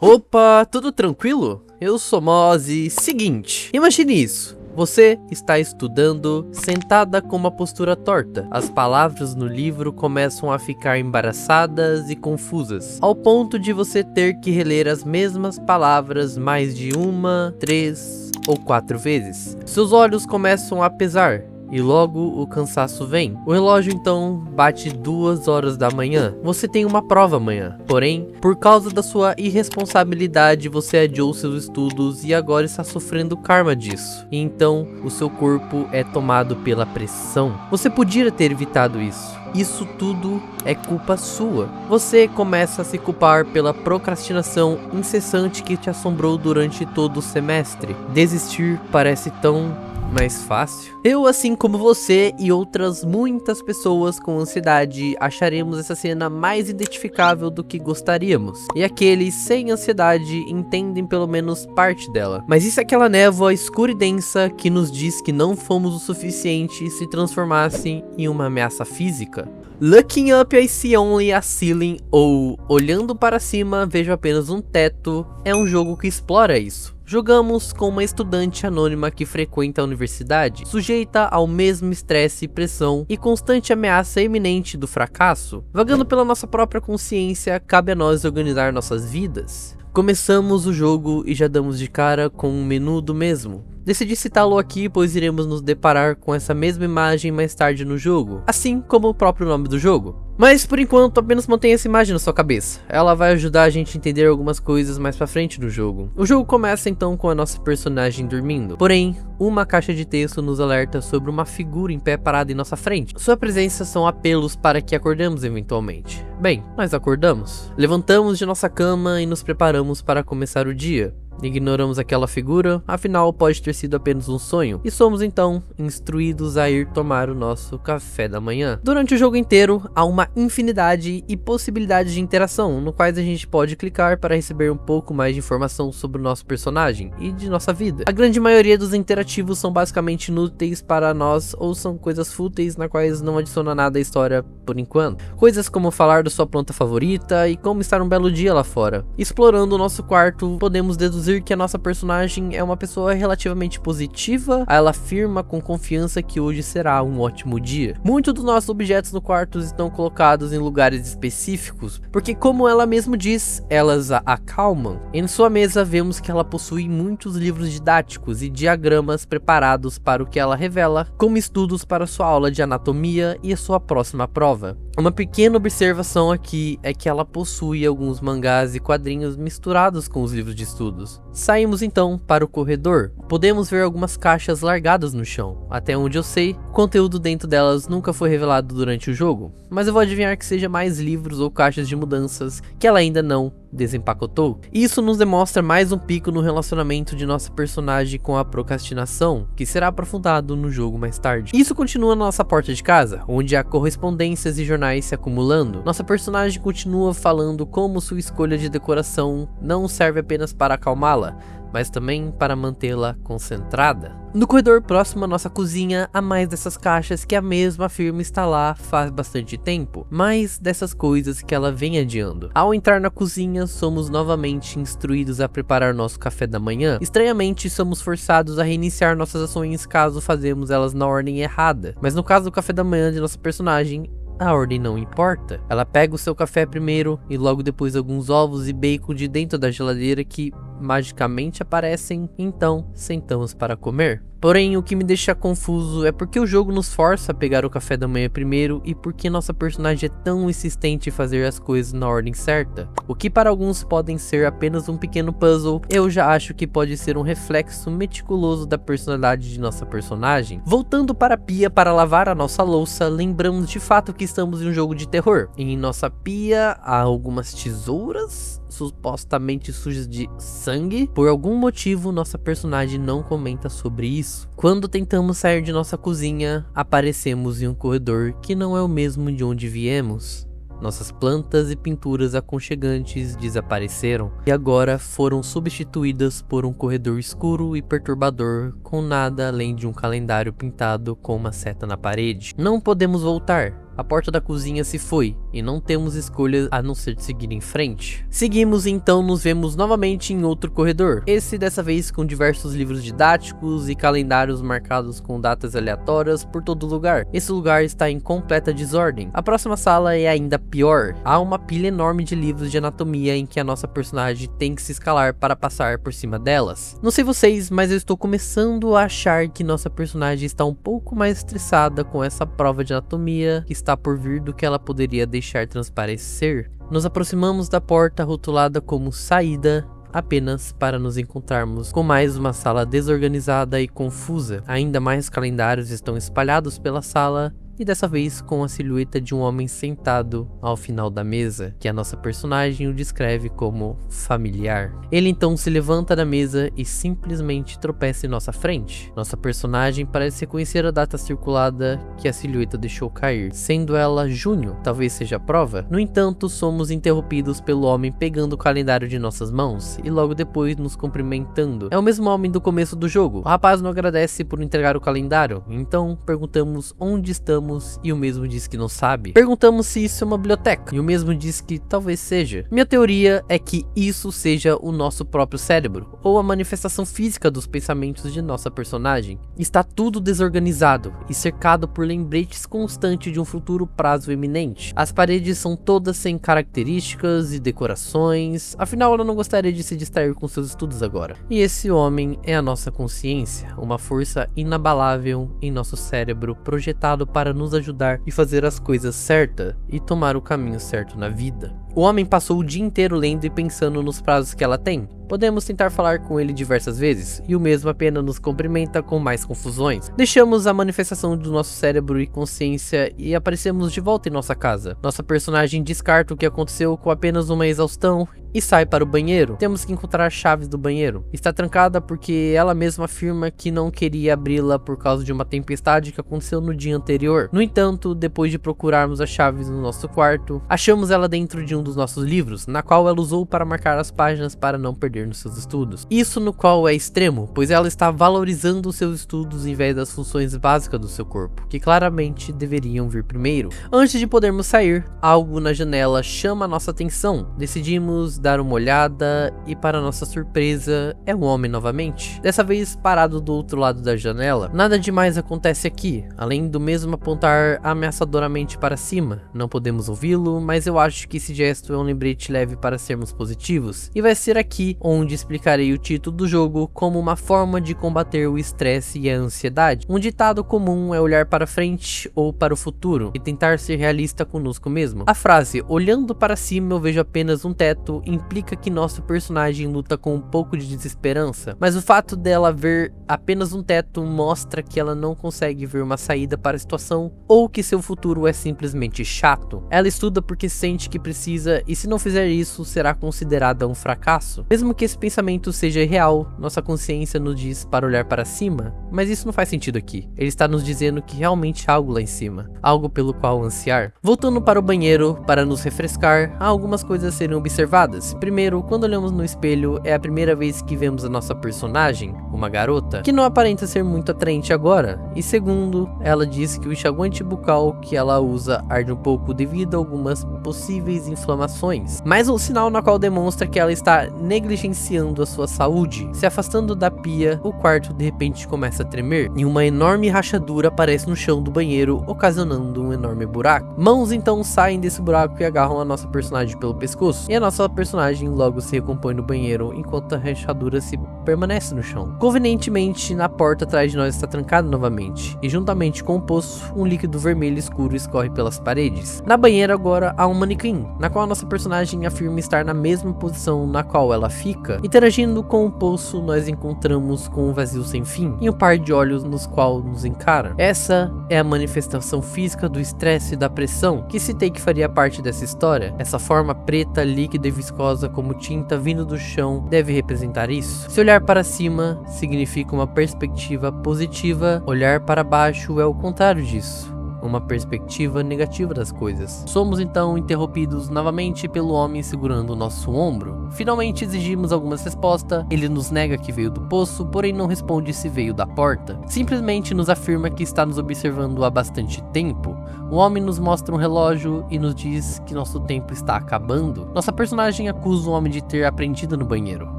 Opa, tudo tranquilo? Eu sou Mozzie. Seguinte, imagine isso. Você está estudando, sentada com uma postura torta. As palavras no livro começam a ficar embaraçadas e confusas, ao ponto de você ter que reler as mesmas palavras mais de 1, 3 ou 4 vezes. Seus olhos começam a pesar. E logo o cansaço vem. O relógio então bate 2 horas da manhã. Você tem uma prova amanhã. Porém, por causa da sua irresponsabilidade, você adiou seus estudos e agora está sofrendo o karma disso. E então, o seu corpo é tomado pela pressão. Você podia ter evitado isso. Isso tudo é culpa sua. Você começa a se culpar pela procrastinação incessante que te assombrou durante todo o semestre. Desistir parece tão mais fácil. Eu, assim como você e outras muitas pessoas com ansiedade, acharemos essa cena mais identificável do que gostaríamos. E aqueles sem ansiedade entendem pelo menos parte dela. Mas isso é aquela névoa escura e densa que nos diz que não fomos o suficiente se transformassem em uma ameaça física. Looking up I see only a ceiling, ou olhando para cima vejo apenas um teto, é um jogo que explora isso. Jogamos com uma estudante anônima que frequenta a universidade, sujeita ao mesmo estresse, pressão e constante ameaça iminente do fracasso. Vagando pela nossa própria consciência, cabe a nós organizar nossas vidas. Começamos o jogo e já damos de cara com um menu do mesmo. Decidi citá-lo aqui, pois iremos nos deparar com essa mesma imagem mais tarde no jogo, assim como o próprio nome do jogo. Mas por enquanto apenas mantenha essa imagem na sua cabeça, ela vai ajudar a gente a entender algumas coisas mais pra frente no jogo. O jogo começa então com a nossa personagem dormindo, porém uma caixa de texto nos alerta sobre uma figura em pé parada em nossa frente. Sua presença são apelos para que acordemos eventualmente. Bem, nós acordamos, levantamos de nossa cama e nos preparamos para começar o dia. Ignoramos aquela figura, afinal pode ter sido apenas um sonho, e somos então instruídos a ir tomar o nosso café da manhã. Durante o jogo inteiro, há uma infinidade e possibilidades de interação, no quais a gente pode clicar para receber um pouco mais de informação sobre o nosso personagem e de nossa vida. A grande maioria dos interativos são basicamente inúteis para nós ou são coisas fúteis na quais não adiciona nada à história por enquanto. Coisas como falar da sua planta favorita e como estar um belo dia lá fora. Explorando o nosso quarto, podemos deduzir que a nossa personagem é uma pessoa relativamente positiva, ela afirma com confiança que hoje será um ótimo dia. Muitos dos nossos objetos no quarto estão colocados em lugares específicos, porque como ela mesma diz, elas a acalmam. Em sua mesa vemos que ela possui muitos livros didáticos e diagramas preparados para o que ela revela como estudos para sua aula de anatomia e a sua próxima prova. Uma pequena observação aqui é que ela possui alguns mangás e quadrinhos misturados com os livros de estudos. Saímos então para o corredor. Podemos ver algumas caixas largadas no chão. Até onde eu sei, o conteúdo dentro delas nunca foi revelado durante o jogo, mas eu vou adivinhar que seja mais livros ou caixas de mudanças que ela ainda não desempacotou. Isso nos demonstra mais um pico no relacionamento de nossa personagem com a procrastinação, que será aprofundado no jogo mais tarde. Isso continua na nossa porta de casa, onde há correspondências e jornais se acumulando. Nossa personagem continua falando como sua escolha de decoração não serve apenas para acalmá-la, mas também para mantê-la concentrada. No corredor próximo à nossa cozinha, há mais dessas caixas que a mesma firma está lá faz bastante tempo, mais dessas coisas que ela vem adiando. Ao entrar na cozinha, somos novamente instruídos a preparar nosso café da manhã. Estranhamente, somos forçados a reiniciar nossas ações caso fazemos elas na ordem errada, mas no caso do café da manhã de nossa personagem, a ordem não importa. Ela pega o seu café primeiro e logo depois alguns ovos e bacon de dentro da geladeira que magicamente aparecem, então sentamos para comer. Porém, o que me deixa confuso é porque o jogo nos força a pegar o café da manhã primeiro e porque nossa personagem é tão insistente em fazer as coisas na ordem certa. O que para alguns podem ser apenas um pequeno puzzle, eu já acho que pode ser um reflexo meticuloso da personalidade de nossa personagem. Voltando para a pia para lavar a nossa louça, lembramos de fato que estamos em um jogo de terror. Em nossa pia há algumas tesouras supostamente sujas de sangue. Por algum motivo, nossa personagem não comenta sobre isso. Quando tentamos sair de nossa cozinha, aparecemos em um corredor que não é o mesmo de onde viemos. Nossas plantas e pinturas aconchegantes desapareceram e agora foram substituídas por um corredor escuro e perturbador com nada além de um calendário pintado com uma seta na parede. Não podemos voltar. A porta da cozinha se foi, e não temos escolha a não ser de seguir em frente. Seguimos e então nos vemos novamente em outro corredor, esse dessa vez com diversos livros didáticos e calendários marcados com datas aleatórias por todo lugar. Esse lugar está em completa desordem. A próxima sala é ainda pior. Há uma pilha enorme de livros de anatomia em que a nossa personagem tem que se escalar para passar por cima delas. Não sei vocês, mas eu estou começando a achar que nossa personagem está um pouco mais estressada com essa prova de anatomia que está por vir do que ela poderia deixar transparecer. Nos aproximamos da porta rotulada como saída, apenas para nos encontrarmos com mais uma sala desorganizada e confusa. Ainda mais calendários estão espalhados pela sala, e dessa vez com a silhueta de um homem sentado ao final da mesa, que a nossa personagem o descreve como familiar. Ele então se levanta da mesa e simplesmente tropeça em nossa frente. Nossa personagem parece reconhecer a data circulada que a silhueta deixou cair, sendo ela junho, talvez seja a prova. No entanto, somos interrompidos pelo homem pegando o calendário de nossas mãos e logo depois nos cumprimentando. É o mesmo homem do começo do jogo. O rapaz não agradece por entregar o calendário, então perguntamos onde estamos e o mesmo diz que não sabe. Perguntamos se isso é uma biblioteca e o mesmo diz que talvez seja. Minha teoria é que isso seja o nosso próprio cérebro, ou a manifestação física dos pensamentos de nossa personagem. Está tudo desorganizado e cercado por lembretes constantes de um futuro prazo iminente. As paredes são todas sem características e decorações, afinal ela não gostaria de se distrair com seus estudos agora. E esse homem é a nossa consciência, uma força inabalável em nosso cérebro projetado para nos ajudar e fazer as coisas certas e tomar o caminho certo na vida. O homem passou o dia inteiro lendo e pensando nos prazos que ela tem. Podemos tentar falar com ele diversas vezes, e o mesmo apenas nos cumprimenta com mais confusões. Deixamos a manifestação do nosso cérebro e consciência e aparecemos de volta em nossa casa. Nossa personagem descarta o que aconteceu com apenas uma exaustão e sai para o banheiro. Temos que encontrar as chaves do banheiro. Está trancada porque ela mesma afirma que não queria abri-la por causa de uma tempestade que aconteceu no dia anterior. No entanto, depois de procurarmos as chaves no nosso quarto, achamos ela dentro de um dos nossos livros, na qual ela usou para marcar as páginas para não perder nos seus estudos. Isso no qual é extremo, pois ela está valorizando os seus estudos em vez das funções básicas do seu corpo, que claramente deveriam vir primeiro. Antes de podermos sair, algo na janela chama a nossa atenção. Decidimos dar uma olhada e, para nossa surpresa, é um homem novamente. Dessa vez parado do outro lado da janela. Nada demais acontece aqui, além do mesmo apontar ameaçadoramente para cima. Não podemos ouvi-lo, mas eu acho que esse gesto é um lembrete leve para sermos positivos. E vai ser aqui onde explicarei o título do jogo como uma forma de combater o estresse e a ansiedade. Um ditado comum é olhar para frente ou para o futuro e tentar ser realista conosco mesmo. A frase "olhando para cima eu vejo apenas um teto" implica que nosso personagem luta com um pouco de desesperança, mas o fato dela ver apenas um teto mostra que ela não consegue ver uma saída para a situação ou que seu futuro é simplesmente chato. Ela estuda porque sente que precisa e, se não fizer isso, será considerada um fracasso. Mesmo que esse pensamento seja irreal, nossa consciência nos diz para olhar para cima, mas isso não faz sentido aqui. Ele está nos dizendo que realmente há algo lá em cima, algo pelo qual ansiar. Voltando para o banheiro para nos refrescar, há algumas coisas a serem observadas. Primeiro, quando olhamos no espelho, é a primeira vez que vemos a nossa personagem, uma garota, que não aparenta ser muito atraente agora. E segundo, ela diz que o enxaguante bucal que ela usa arde um pouco devido a algumas possíveis inflamações, mais um sinal na qual demonstra que ela está negligenciando a sua saúde. Se afastando da pia, o quarto de repente começa a tremer e uma enorme rachadura aparece no chão do banheiro, ocasionando um enorme buraco. Mãos então saem desse buraco e agarram a nossa personagem pelo pescoço, e a nossa personagem logo se recompõe no banheiro enquanto a rachadura se permanece no chão. Convenientemente, na porta atrás de nós está trancada novamente, e juntamente com o poço, um líquido vermelho escuro escorre pelas paredes. Na banheira agora há um manequim, na qual a nossa personagem afirma estar na mesma posição na qual ela fica. Interagindo com o poço, nós encontramos com um vazio sem fim e um par de olhos nos qual nos encara. Essa é a manifestação física do estresse e da pressão que citei que faria parte dessa história. Essa forma preta, líquida e viscosa como tinta vindo do chão deve representar isso. Se olhar para cima significa uma perspectiva positiva, olhar para baixo é o contrário disso. uma perspectiva negativa das coisas. Somos então interrompidos novamente pelo homem segurando o nosso ombro. Finalmente exigimos algumas respostas, ele nos nega que veio do poço, porém não responde se veio da porta. Simplesmente nos afirma que está nos observando há bastante tempo. O homem nos mostra um relógio e nos diz que nosso tempo está acabando. Nossa personagem acusa o homem de ter aprendido no banheiro.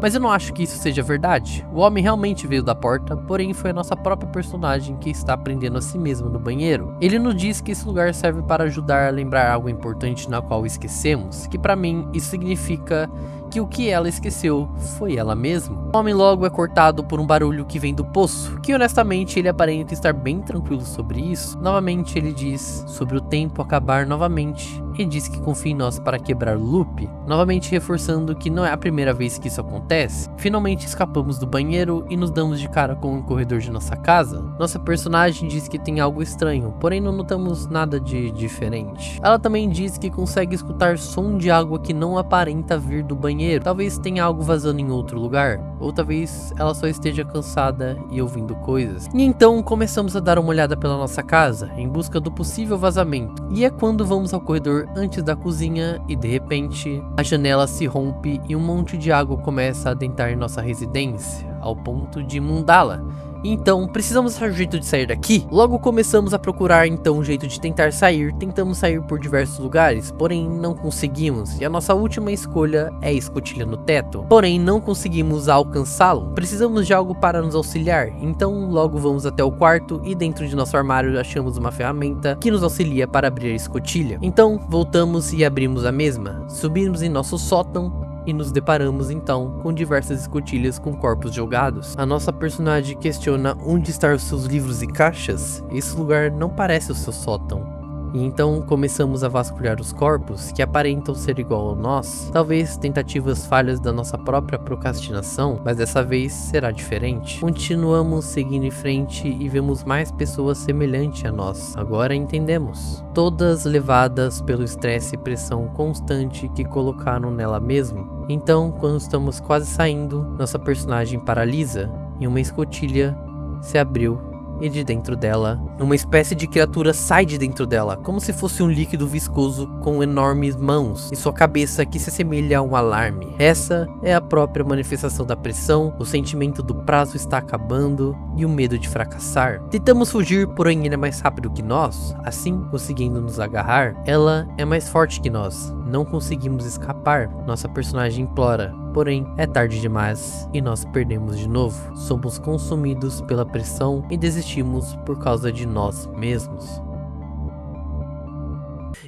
Mas eu não acho que isso seja verdade. O homem realmente veio da porta, porém foi a nossa própria personagem que está aprendendo a si mesmo no banheiro. Ele nos diz que esse lugar serve para ajudar a lembrar algo importante na qual esquecemos, que para mim isso significa que o que ela esqueceu foi ela mesma. O homem logo é cortado por um barulho que vem do poço, que honestamente ele aparenta estar bem tranquilo sobre isso. Novamente ele diz sobre o tempo acabar novamente e diz que confia em nós para quebrar o loop, novamente reforçando que não é a primeira vez que isso acontece. Finalmente escapamos do banheiro e nos damos de cara com o corredor de nossa casa. Nossa personagem diz que tem algo estranho, porém não notamos nada de diferente. Ela também diz que consegue escutar som de água que não aparenta vir do banheiro. Talvez tenha algo vazando em outro lugar, ou talvez ela só esteja cansada e ouvindo coisas. E então começamos a dar uma olhada pela nossa casa, em busca do possível vazamento. E é quando vamos ao corredor antes da cozinha e de repente a janela se rompe e um monte de água começa a adentrar em nossa residência, ao ponto de inundá-la. Então, precisamos achar um jeito de sair daqui. Logo começamos a procurar então um jeito de tentar sair. Tentamos sair por diversos lugares, porém não conseguimos. E a nossa última escolha é a escotilha no teto, porém não conseguimos alcançá-lo. Precisamos de algo para nos auxiliar. Então logo vamos até o quarto e dentro de nosso armário achamos uma ferramenta que nos auxilia para abrir a escotilha. Então voltamos e abrimos a mesma. Subimos em nosso sótão e nos deparamos então com diversas escotilhas com corpos jogados. A nossa personagem questiona onde estão os seus livros e caixas. Esse lugar não parece o seu sótão. E então começamos a vasculhar os corpos que aparentam ser igual ao nós. Talvez tentativas falhas da nossa própria procrastinação, mas dessa vez será diferente. Continuamos seguindo em frente e vemos mais pessoas semelhantes a nós. Agora entendemos. Todas levadas pelo estresse e pressão constante que colocaram nela mesmo. Então, quando estamos quase saindo, nossa personagem paralisa e uma escotilha se abriu. E de dentro dela, uma espécie de criatura sai de dentro dela, como se fosse um líquido viscoso com enormes mãos, e sua cabeça que se assemelha a um alarme. Essa é a própria manifestação da pressão, o sentimento do prazo está acabando e o medo de fracassar. Tentamos fugir, porém ele é mais rápido que nós, assim conseguindo nos agarrar. Ela é mais forte que nós, não conseguimos escapar. Nossa personagem implora. Porém, é tarde demais e nós perdemos de novo. Somos consumidos pela pressão e desistimos por causa de nós mesmos.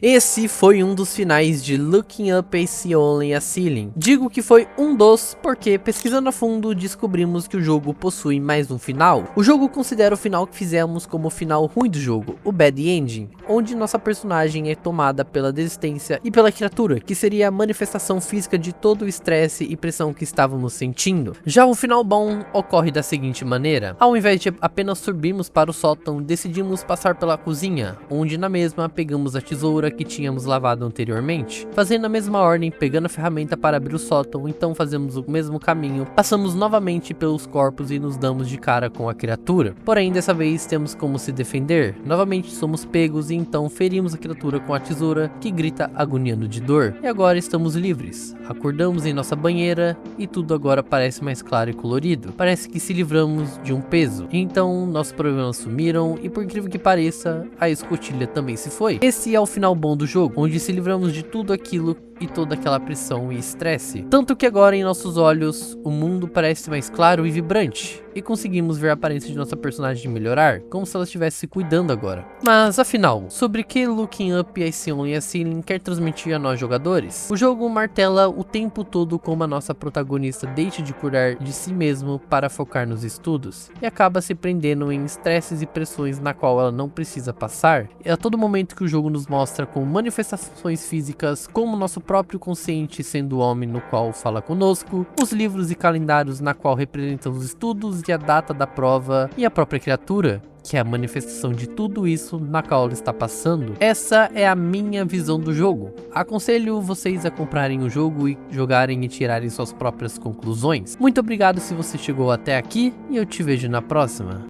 Esse foi um dos finais de Looking Up AC Only a Ceiling. Digo que foi um dos, porque pesquisando a fundo descobrimos que o jogo possui mais um final. O jogo considera o final que fizemos como o final ruim do jogo, o Bad Ending, onde nossa personagem é tomada pela desistência e pela criatura, que seria a manifestação física de todo o estresse e pressão que estávamos sentindo. Já o final bom ocorre da seguinte maneira: ao invés de apenas subirmos para o sótão, decidimos passar pela cozinha, onde na mesma pegamos a tesoura que tínhamos lavado anteriormente, fazendo a mesma ordem, pegando a ferramenta para abrir o sótão. Então fazemos o mesmo caminho, passamos novamente pelos corpos e nos damos de cara com a criatura. Porém dessa vez temos como se defender. Novamente somos pegos e então ferimos a criatura com a tesoura, que grita agoniando de dor. E agora estamos livres. Acordamos em nossa banheira e tudo agora parece mais claro e colorido. Parece que se livramos de um peso. Então nossos problemas sumiram e, por incrível que pareça, a escotilha também se foi. Esse é o final bom do jogo, onde se livramos de tudo aquilo e toda aquela pressão e estresse. Tanto que agora em nossos olhos o mundo parece mais claro e vibrante, e conseguimos ver a aparência de nossa personagem melhorar, como se ela estivesse se cuidando agora. Mas afinal, sobre que Looking Up AC Only a Ceiling quer transmitir a nós jogadores? O jogo martela o tempo todo como a nossa protagonista deixa de cuidar de si mesmo para focar nos estudos, e acaba se prendendo em estresses e pressões na qual ela não precisa passar. É a todo momento que o jogo nos mostra com manifestações físicas, como nosso próprio consciente sendo o homem no qual fala conosco, os livros e calendários na qual representam os estudos e a data da prova, e a própria criatura, que é a manifestação de tudo isso na qual ela está passando. Essa é a minha visão do jogo. Aconselho vocês a comprarem o jogo e jogarem e tirarem suas próprias conclusões. Muito obrigado se você chegou até aqui e eu te vejo na próxima.